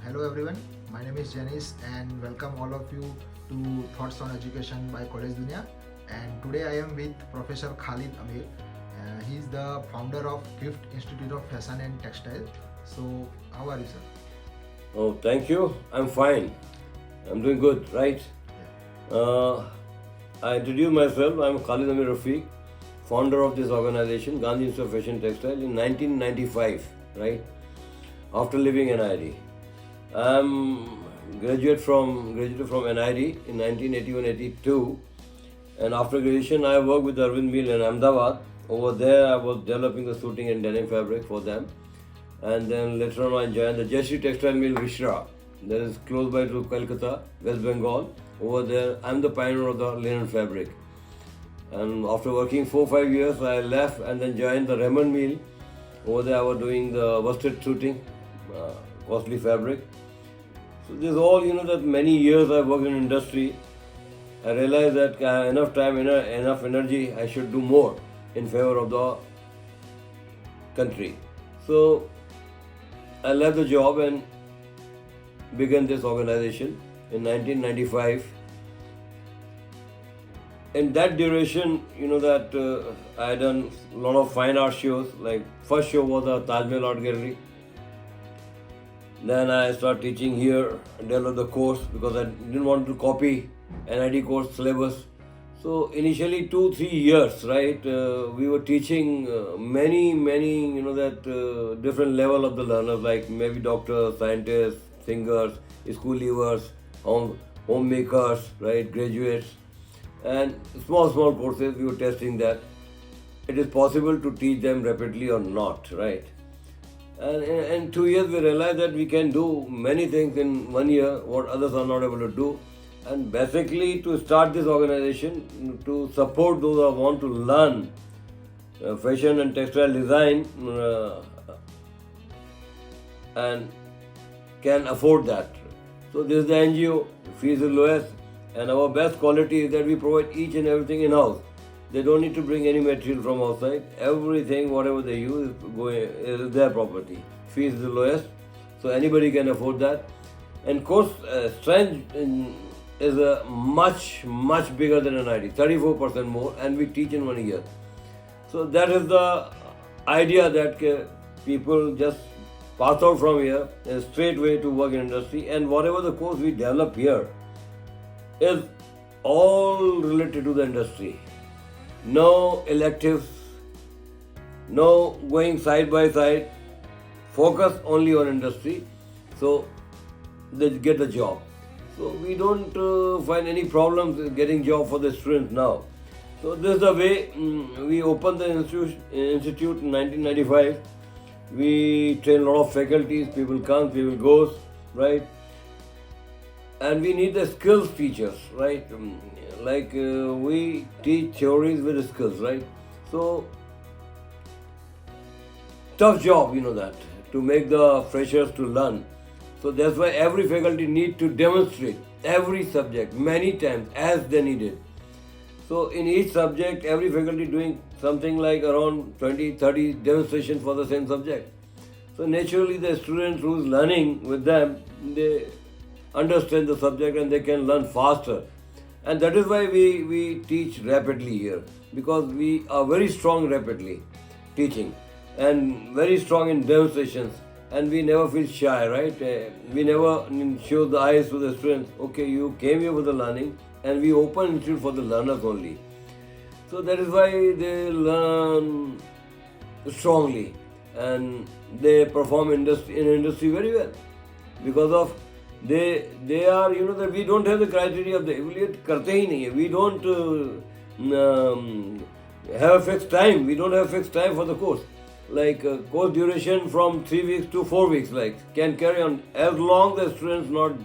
Hello everyone, my name is Janice and welcome all of you to Thoughts on Education by College Dunia. And today I am with Professor Khalid Ameer. He is the founder of Gift Institute of Fashion and Textile. So, how are you, sir? Oh, thank you. I'm fine. I'm doing good, right? Uh, I introduce myself. I'm Khalid Ameer Rafiq, founder of this organization, Gandhi Institute of Fashion Textile, in 1995, right? After leaving NID. I'm graduated from NID in 1981-82, and after graduation, I worked with Arvind Mill in Ahmedabad. Over there, I was developing the suiting and denim fabric for them. And then later on I joined the Jayashree Textile Mill Vishra, that is close by to Calcutta, West Bengal. Over there I'm the pioneer of the linen fabric. And after working 4-5 years I left and then joined the Raymond Mill. Over there I was doing the worsted suiting, costly fabric. So this is all, that many years I worked in industry. I realized that I have enough time, enough energy, I should do more in favor of the country. So I left the job and began this organization in 1995. In that duration, I had done a lot of fine art shows. Like first show was the Taj Mahal Art Gallery. Then I started teaching here, developed the course because I didn't want to copy NID course syllabus. So initially 2-3 years, right, we were teaching many, different level of the learners, like maybe doctors, scientists, singers, school leavers, homemakers, right, graduates, and small courses. We were testing that it is possible to teach them rapidly or not, right? And in 2 years we realized that we can do many things in 1 year what others are not able to do. And basically to start this organization to support those who want to learn fashion and textile design and can afford that. So this is the NGO, fees is lowest, and our best quality is that we provide each and everything in-house. They don't need to bring any material from outside. Everything, whatever they use, is their property. Fees is the lowest, so anybody can afford that. And course strength is a much bigger than an ID, 34% more, and we teach in 1 year. So that is the idea that people just pass out from here a straight way to work in industry, and whatever the course we develop here is all related to the industry. No electives, no going side by side, focus only on industry, so they get the job. So we don't find any problems getting job for the students now. So this is the way we opened the institute in 1995. We train a lot of faculties, people come, people goes, right? And we need the skills teachers, right? We teach theories with skills, right? So tough job, that, to make the freshers to learn. So that's why every faculty need to demonstrate every subject many times as they need it. So in each subject, every faculty doing something like around 20-30 demonstrations for the same subject. So naturally the students who is learning with them, they understand the subject and they can learn faster. And that is why we teach rapidly here, because we are very strong rapidly teaching and very strong in demonstrations. And we never feel shy, right? We never show the eyes to the students, okay, you came here for the learning, and we open institute for the learners only. So that is why they learn strongly and they perform in industry very well. Because of they are, that we don't have the criteria of the karte hi nahi hai. We don't have a fixed time. We don't have a fixed time for the course. Like course duration from 3 weeks to 4 weeks, like can carry on as long as students not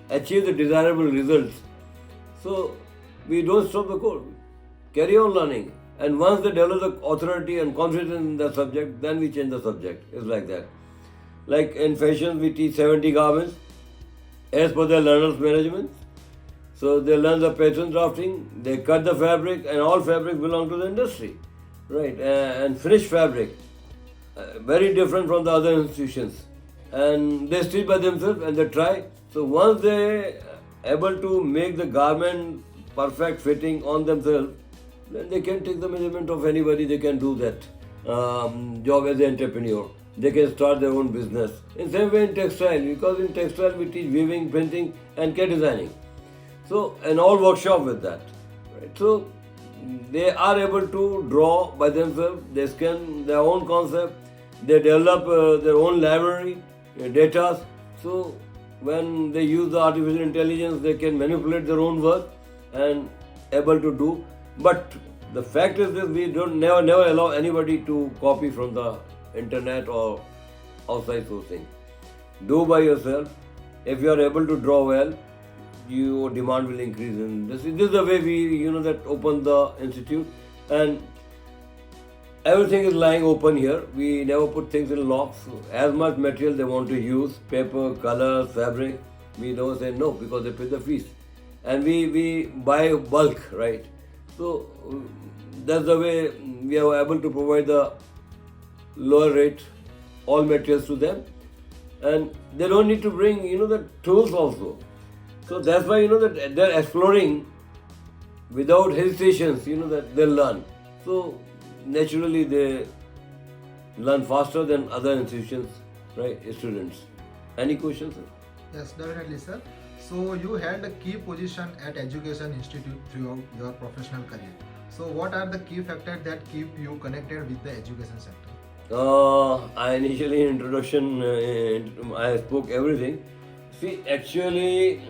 achieve the desirable results. So we don't stop the course, carry on learning, and once they develop the authority and confidence in the subject, then we change the subject. It's like that. Like in fashion, we teach 70 garments as per the learner's management. So they learn the pattern drafting, they cut the fabric, and all fabric belong to the industry, right? And finished fabric. Very different from the other institutions. and they stitch by themselves and they try. So once they able to make the garment perfect fitting on themselves, then they can take the measurement of anybody. They can do that job as an entrepreneur. They can start their own business. In same way in textile, because in textile we teach weaving, printing, and care designing. So an all workshop with that, right? So they are able to draw by themselves. They scan their own concept. They develop their own library, data. So when they use the artificial intelligence, they can manipulate their own work and able to do. But the fact is this: we don't never allow anybody to copy from the internet or outside sourcing. Do by yourself. If you are able to draw well, your demand will increase. And this is the way we that open the institute, and everything is lying open here. We never put things in locks. As much material they want to use, paper, color, fabric, we never say no because they pay the fees. And we buy bulk, right? So that's the way we are able to provide the lower rate, all materials to them. And they don't need to bring, the tools also. So that's why, that they're exploring without hesitations, that they'll learn. So naturally they learn faster than other institutions, right, students. Any questions, sir? Yes, definitely, sir. So you held a key position at Education Institute throughout your professional career. So what are the key factors that keep you connected with the education sector? I initially in introduction I spoke everything. See, actually,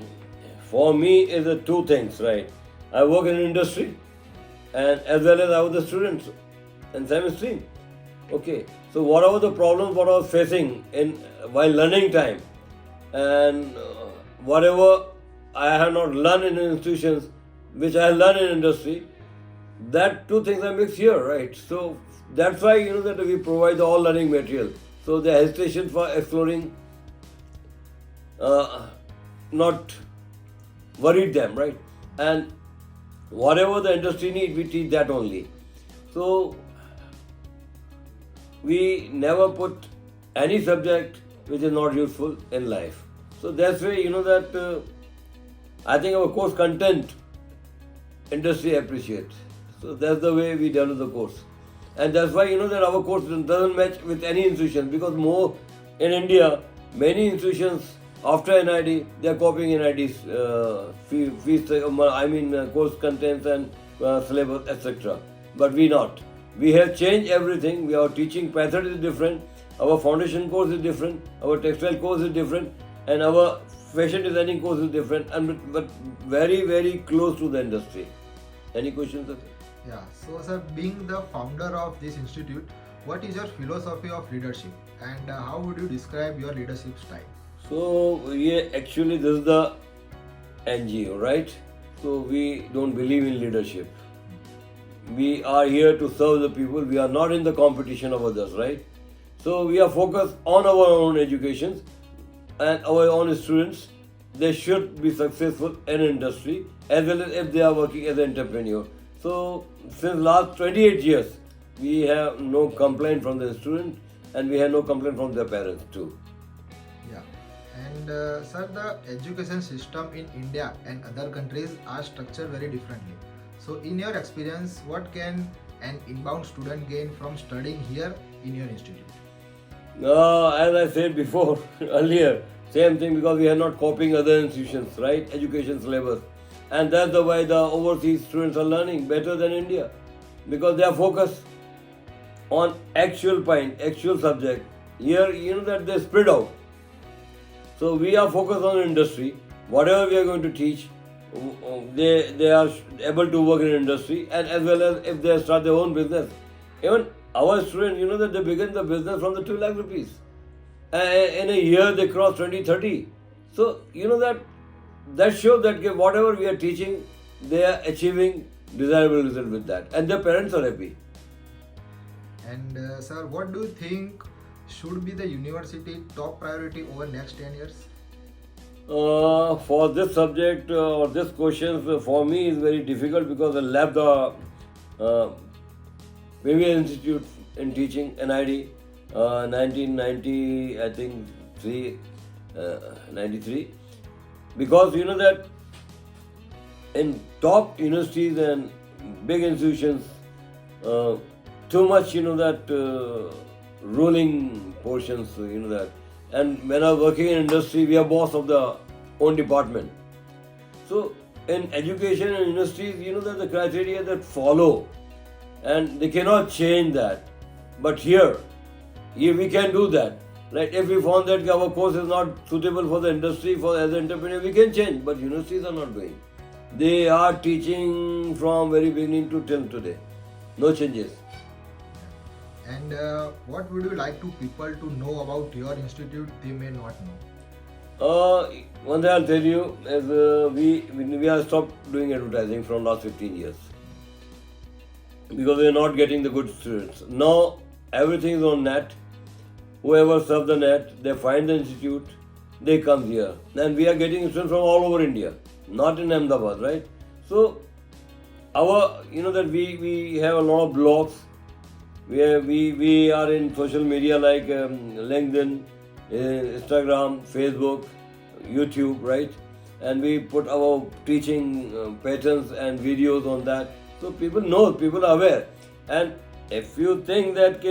for me is the two things, right? I work in industry, and as well as I was a student in same stream. Okay, so whatever the problems what I was facing in while learning time, and whatever I have not learned in institutions, which I learned in industry, that two things I mix here, right? So that's why that we provide all learning material. So the hesitation for exploring not worried them, right? And whatever the industry need, we teach that only. So we never put any subject which is not useful in life. So that's why that I think our course content industry appreciates. So that's the way we develop the course. And that's why that our course doesn't match with any institution, because more in India, many institutions after NID, they are copying NID's course contents and syllabus, etc. But we not. We have changed everything. Our teaching method is different. Our foundation course is different. Our textile course is different, and our fashion designing course is different. And but very very close to the industry. Any questions, sir? Yeah, so sir, being the founder of this institute, what is your philosophy of leadership and how would you describe your leadership style? So actually this is the NGO, right? So we don't believe in leadership. We are here to serve the people. We are not in the competition of others, right? So we are focused on our own educations and our own students. They should be successful in industry as well as if they are working as an entrepreneur. So since last 28 years, we have no complaint from the student and we have no complaint from their parents too. Yeah, and sir, the education system in India and other countries are structured very differently. So in your experience, what can an inbound student gain from studying here in your institute? As I said before, earlier, same thing, because we are not copying other institutions, right? Education syllabus. And that's the why the overseas students are learning better than India, because they are focused on actual point, actual subject. Here, that they spread out. So we are focused on industry. Whatever we are going to teach, they are able to work in industry, and as well as if they start their own business. Even our students, that they begin the business from the 2 lakh rupees. In a year they cross 20-30. So that shows that whatever we are teaching, they are achieving desirable result with that, and their parents are happy. And sir, what do you think should be the university top priority over next 10 years? For this subject or this question, for me is very difficult, because I left the Premier Institute in teaching NID 1990, I think 93, because you know that in top universities and big institutions, uh, too much that ruling portions, that. And when I was working in industry, we are boss of the own department. So in education and universities, that the criteria that follow, and they cannot change that. But here we can do that. Like if we found that our course is not suitable for the industry, for as an entrepreneur, we can change. But universities are not doing. They are teaching from very beginning to till today. No changes. And what would you like to people to know about your institute they may not know? One thing I'll tell you is we have stopped doing advertising from last 15 years because we are not getting the good students. Now everything is on net. Whoever surf the net, they find the institute, they come here. And we are getting students from all over India, not in Ahmedabad, right? So our, that we have a lot of blogs. We are in social media like LinkedIn, Instagram, Facebook, YouTube, right? And we put our teaching patterns and videos on that. So people know, people are aware. And if you think that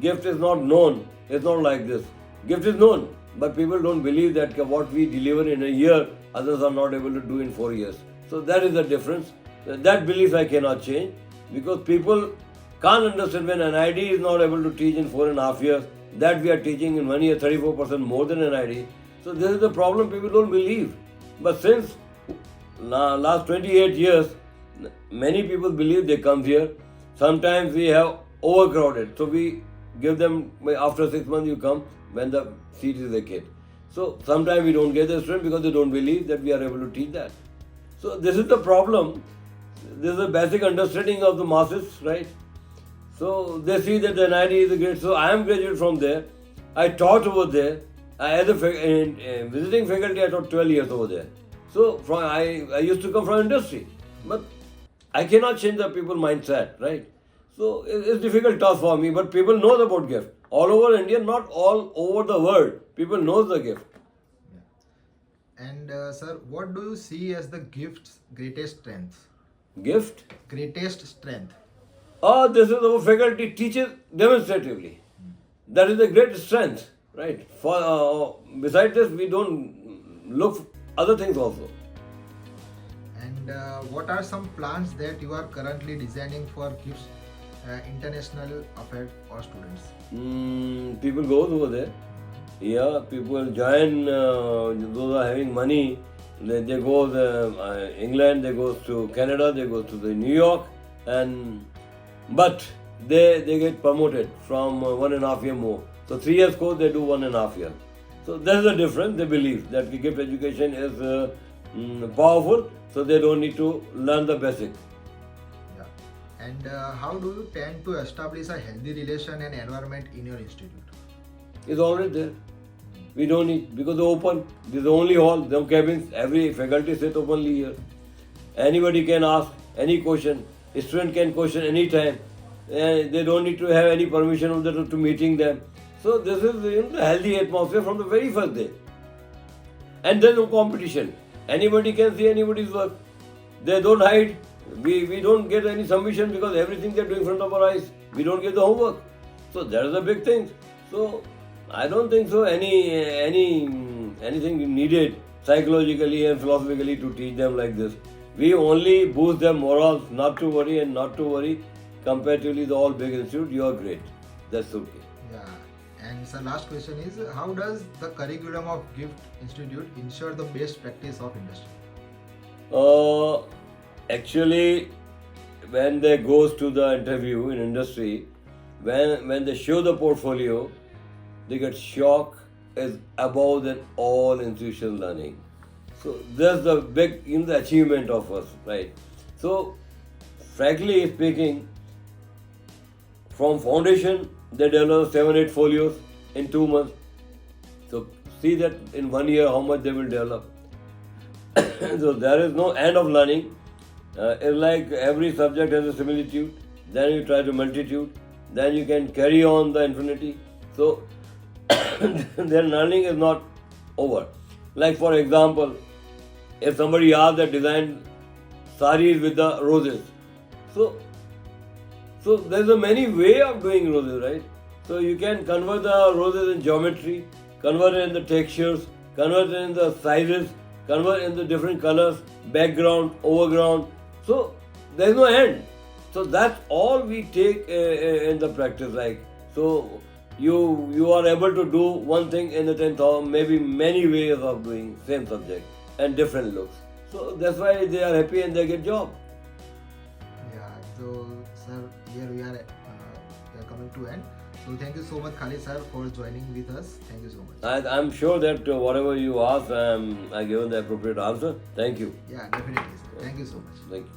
gift is not known, it's not like this. Gift is known, but people don't believe that what we deliver in a year, others are not able to do in 4 years. So that is the difference. That belief I cannot change because people can't understand when NID is not able to teach in 4.5 years, that we are teaching in 1 year 34% more than NID. So this is the problem, people don't believe. But since last 28 years, many people believe, they come here. Sometimes we have overcrowded. So we give them, after 6 months you come when the seat is vacant. So sometimes we don't get the student because they don't believe that we are able to teach that. So this is the problem. This is a basic understanding of the masses, right? So they see that the NID is a great. So I am graduate from there. I taught over there. As a visiting faculty, I taught 12 years over there. So I used to come from industry, but I cannot change the people mindset, right? So it's difficult task for me, but people know about gift. All over India, not all over the world, people know the gift. Yeah. And sir, what do you see as the gift's greatest strength? Gift? Greatest strength. This is our faculty teaches demonstratively. That is the great strength, right? For besides this, we don't look other things also. And what are some plans that you are currently designing for GIFT's international affairs or students? People go over there. Yeah, people join. Those are having money. They go to England. They go to Canada. They go to the New York, but they get promoted from 1.5 year more. So 3 years course they do 1.5 year. So there's a difference. They believe that gift education is powerful. So they don't need to learn the basic. Yeah. And how do you tend to establish a healthy relation and environment in your institute? It's already there. We don't need, because they're open. This is the only hall, no cabins. Every faculty sits openly here. Anybody can ask any question. A student can question any time. They don't need to have any permission of to meeting them. So this is the healthy atmosphere from the very first day. And there's no competition. Anybody can see anybody's work. They don't hide. We don't get any submission because everything they're doing in front of our eyes. We don't get the homework. So that is a big thing. So I don't think so anything needed psychologically and philosophically to teach them like this. We only boost their morals, not to worry and not to worry. Comparatively, the all big institute, you are great. That's okay. Yeah. And sir, last question is, how does the curriculum of GIFT Institute ensure the best practice of industry? Actually, when they goes to the interview in industry, when they show the portfolio, they get shocked is above than all institutional learning. So that's the big the achievement of us, right? So frankly speaking, from foundation they develop 7-8 folios in 2 months. So see that in 1 year how much they will develop. So there is no end of learning. It's like every subject has a similitude. Then you try to multitude. Then you can carry on the infinity. So their learning is not over. Like for example, if somebody asks that design saris with the roses, so there's a many way of doing roses, right? So you can convert the roses in geometry, convert it in the textures, convert it in the sizes, convert in the different colors, background, overground. So there's no end. So that's all we take in the practice. Like so, you are able to do one thing in the 10,000, maybe many ways of doing same subject and different looks. So that's why they are happy and they get job. Yeah, so sir, here we are coming to end. So thank you so much, Khalid sir, for joining with us. Thank you so much. I'm sure that whatever you ask, I given the appropriate answer. Thank you. Yeah, definitely, sir. Thank you so much. Thank you.